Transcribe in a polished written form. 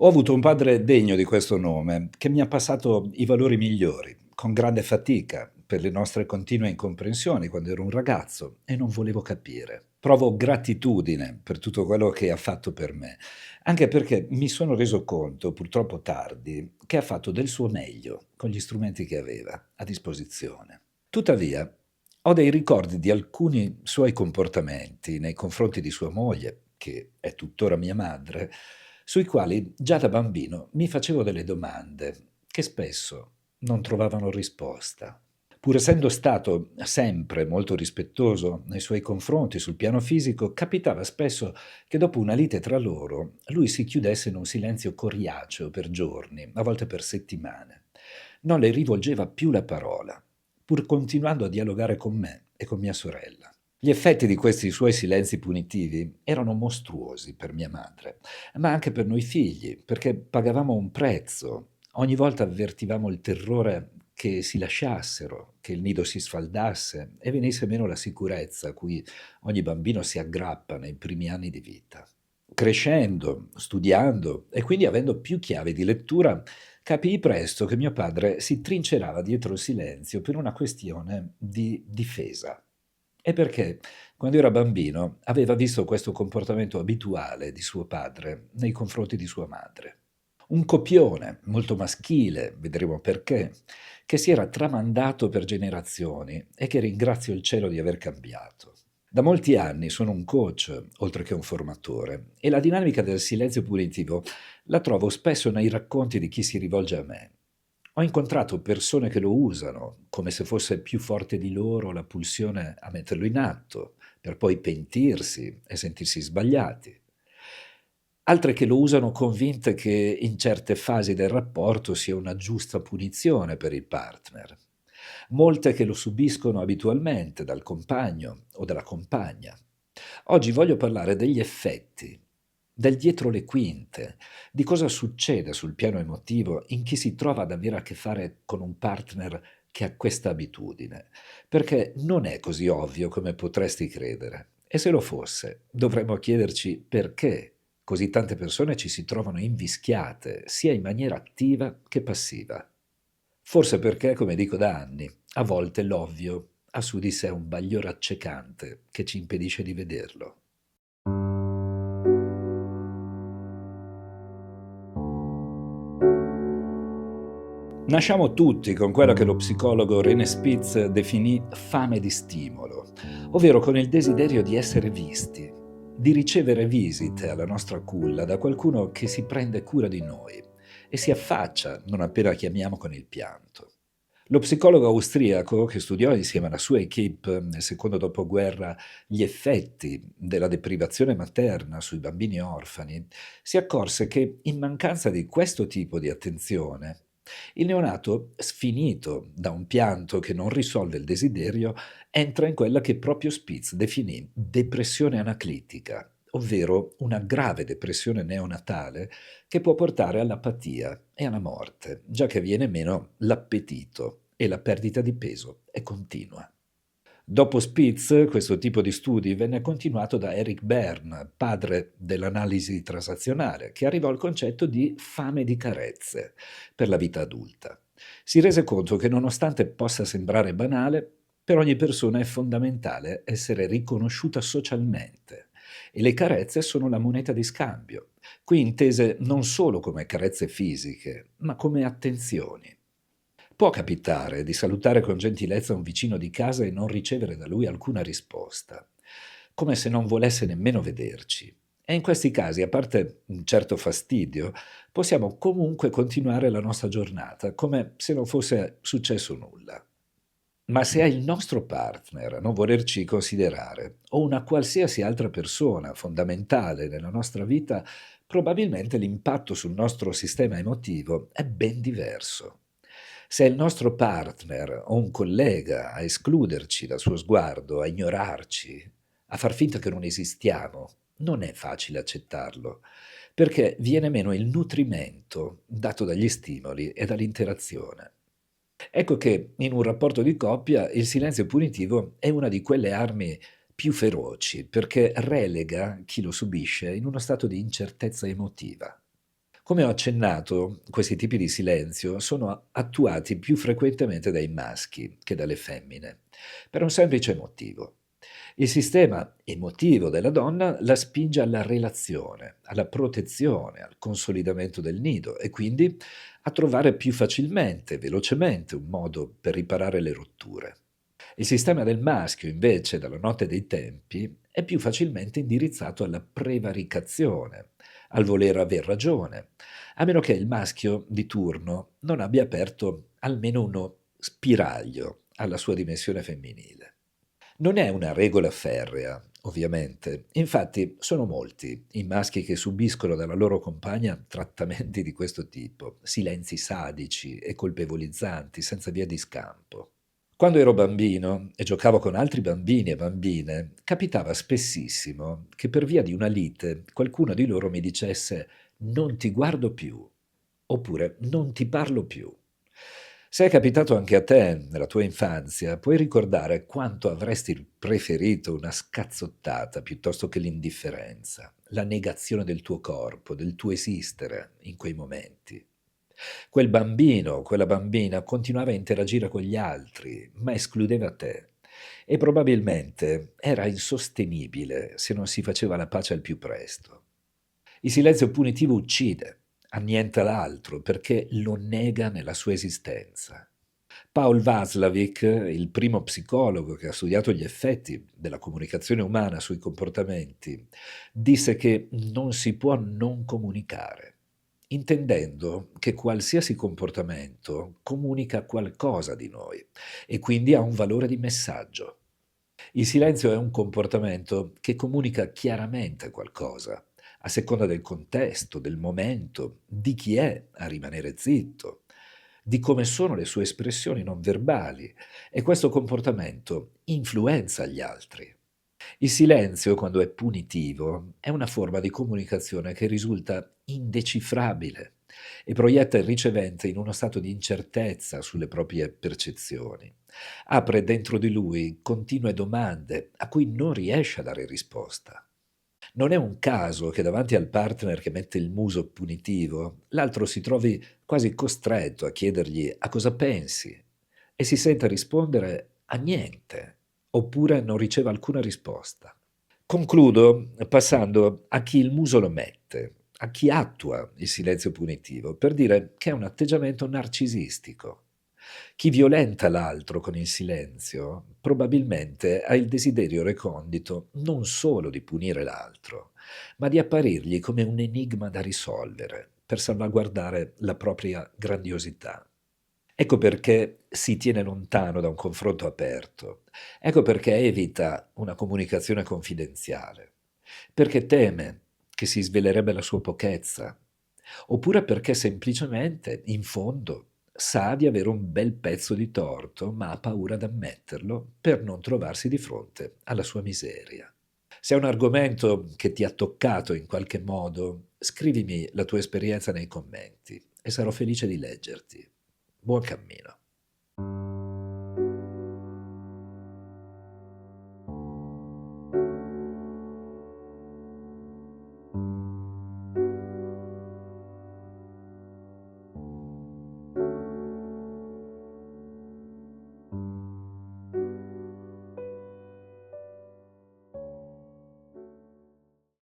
Ho avuto un padre degno di questo nome, che mi ha passato i valori migliori, con grande fatica, per le nostre continue incomprensioni quando ero un ragazzo e non volevo capire. Provo gratitudine per tutto quello che ha fatto per me, anche perché mi sono reso conto, purtroppo tardi, che ha fatto del suo meglio con gli strumenti che aveva a disposizione. Tuttavia, ho dei ricordi di alcuni suoi comportamenti nei confronti di sua moglie, che è tuttora mia madre, sui quali già da bambino mi facevo delle domande che spesso non trovavano risposta. Pur essendo stato sempre molto rispettoso nei suoi confronti sul piano fisico, capitava spesso che dopo una lite tra loro lui si chiudesse in un silenzio coriaceo per giorni, a volte per settimane. Non le rivolgeva più la parola, pur continuando a dialogare con me e con mia sorella. Gli effetti di questi suoi silenzi punitivi erano mostruosi per mia madre, ma anche per noi figli, perché pagavamo un prezzo. Ogni volta avvertivamo il terrore che si lasciassero, che il nido si sfaldasse e venisse meno la sicurezza a cui ogni bambino si aggrappa nei primi anni di vita. Crescendo, studiando e quindi avendo più chiavi di lettura, capii presto che mio padre si trincerava dietro il silenzio per una questione di difesa. E perché, quando era bambino, aveva visto questo comportamento abituale di suo padre nei confronti di sua madre. Un copione molto maschile, vedremo perché, che si era tramandato per generazioni e che ringrazio il cielo di aver cambiato. Da molti anni sono un coach, oltre che un formatore, e la dinamica del silenzio punitivo la trovo spesso nei racconti di chi si rivolge a me. Ho incontrato persone che lo usano, come se fosse più forte di loro la pulsione a metterlo in atto, per poi pentirsi e sentirsi sbagliati. Altre che lo usano convinte che in certe fasi del rapporto sia una giusta punizione per il partner. Molte che lo subiscono abitualmente dal compagno o dalla compagna. Oggi voglio parlare degli effetti, del dietro le quinte, di cosa succede sul piano emotivo in chi si trova ad avere a che fare con un partner che ha questa abitudine, perché non è così ovvio come potresti credere. E se lo fosse, dovremmo chiederci perché così tante persone ci si trovano invischiate, sia in maniera attiva che passiva. Forse perché, come dico da anni, a volte l'ovvio ha su di sé un bagliore accecante che ci impedisce di vederlo. Nasciamo tutti con quella che lo psicologo René Spitz definì fame di stimolo, ovvero con il desiderio di essere visti, di ricevere visite alla nostra culla da qualcuno che si prende cura di noi e si affaccia non appena chiamiamo con il pianto. Lo psicologo austriaco, che studiò insieme alla sua equipe nel secondo dopoguerra gli effetti della deprivazione materna sui bambini orfani, si accorse che in mancanza di questo tipo di attenzione, il neonato, sfinito da un pianto che non risolve il desiderio, entra in quella che proprio Spitz definì depressione anaclitica, ovvero una grave depressione neonatale che può portare all'apatia e alla morte, già che viene meno l'appetito e la perdita di peso è continua. Dopo Spitz, questo tipo di studi venne continuato da Eric Berne, padre dell'analisi transazionale, che arrivò al concetto di fame di carezze per la vita adulta. Si rese conto che nonostante possa sembrare banale, per ogni persona è fondamentale essere riconosciuta socialmente e le carezze sono la moneta di scambio, qui intese non solo come carezze fisiche, ma come attenzioni. Può capitare di salutare con gentilezza un vicino di casa e non ricevere da lui alcuna risposta, come se non volesse nemmeno vederci. E in questi casi, a parte un certo fastidio, possiamo comunque continuare la nostra giornata come se non fosse successo nulla. Ma se è il nostro partner a non volerci considerare, o una qualsiasi altra persona fondamentale nella nostra vita, probabilmente l'impatto sul nostro sistema emotivo è ben diverso. Se è il nostro partner o un collega a escluderci dal suo sguardo, a ignorarci, a far finta che non esistiamo, non è facile accettarlo, perché viene meno il nutrimento dato dagli stimoli e dall'interazione. Ecco che in un rapporto di coppia il silenzio punitivo è una di quelle armi più feroci, perché relega chi lo subisce in uno stato di incertezza emotiva. Come ho accennato, questi tipi di silenzio sono attuati più frequentemente dai maschi che dalle femmine, per un semplice motivo. Il sistema emotivo della donna la spinge alla relazione, alla protezione, al consolidamento del nido e quindi a trovare più facilmente, velocemente un modo per riparare le rotture. Il sistema del maschio, invece, dalla notte dei tempi, è più facilmente indirizzato alla prevaricazione, al voler aver ragione, a meno che il maschio di turno non abbia aperto almeno uno spiraglio alla sua dimensione femminile. Non è una regola ferrea, ovviamente. Infatti sono molti i maschi che subiscono dalla loro compagna trattamenti di questo tipo, silenzi sadici e colpevolizzanti senza via di scampo. Quando ero bambino e giocavo con altri bambini e bambine, capitava spessissimo che per via di una lite qualcuno di loro mi dicesse non ti guardo più oppure non ti parlo più. Se è capitato anche a te nella tua infanzia, puoi ricordare quanto avresti preferito una scazzottata piuttosto che l'indifferenza, la negazione del tuo corpo, del tuo esistere in quei momenti. Quel bambino o quella bambina continuava a interagire con gli altri, ma escludeva te. E probabilmente era insostenibile se non si faceva la pace al più presto. Il silenzio punitivo uccide, annienta l'altro perché lo nega nella sua esistenza. Paul Watzlawick, il primo psicologo che ha studiato gli effetti della comunicazione umana sui comportamenti, disse che non si può non comunicare, intendendo che qualsiasi comportamento comunica qualcosa di noi e quindi ha un valore di messaggio. Il silenzio è un comportamento che comunica chiaramente qualcosa, a seconda del contesto, del momento, di chi è a rimanere zitto, di come sono le sue espressioni non verbali e questo comportamento influenza gli altri. Il silenzio, quando è punitivo, è una forma di comunicazione che risulta indecifrabile e proietta il ricevente in uno stato di incertezza sulle proprie percezioni. Apre dentro di lui continue domande a cui non riesce a dare risposta. Non è un caso che davanti al partner che mette il muso punitivo, l'altro si trovi quasi costretto a chiedergli a cosa pensi e si senta rispondere a niente, oppure non riceve alcuna risposta. Concludo passando a chi il muso lo mette, a chi attua il silenzio punitivo, per dire che è un atteggiamento narcisistico. Chi violenta l'altro con il silenzio probabilmente ha il desiderio recondito non solo di punire l'altro, ma di apparirgli come un enigma da risolvere per salvaguardare la propria grandiosità. Ecco perché si tiene lontano da un confronto aperto. Ecco perché evita una comunicazione confidenziale. Perché teme che si svelerebbe la sua pochezza. Oppure perché semplicemente, in fondo, sa di avere un bel pezzo di torto, ma ha paura ad ammetterlo per non trovarsi di fronte alla sua miseria. Se è un argomento che ti ha toccato in qualche modo, scrivimi la tua esperienza nei commenti e sarò felice di leggerti. Buon cammino.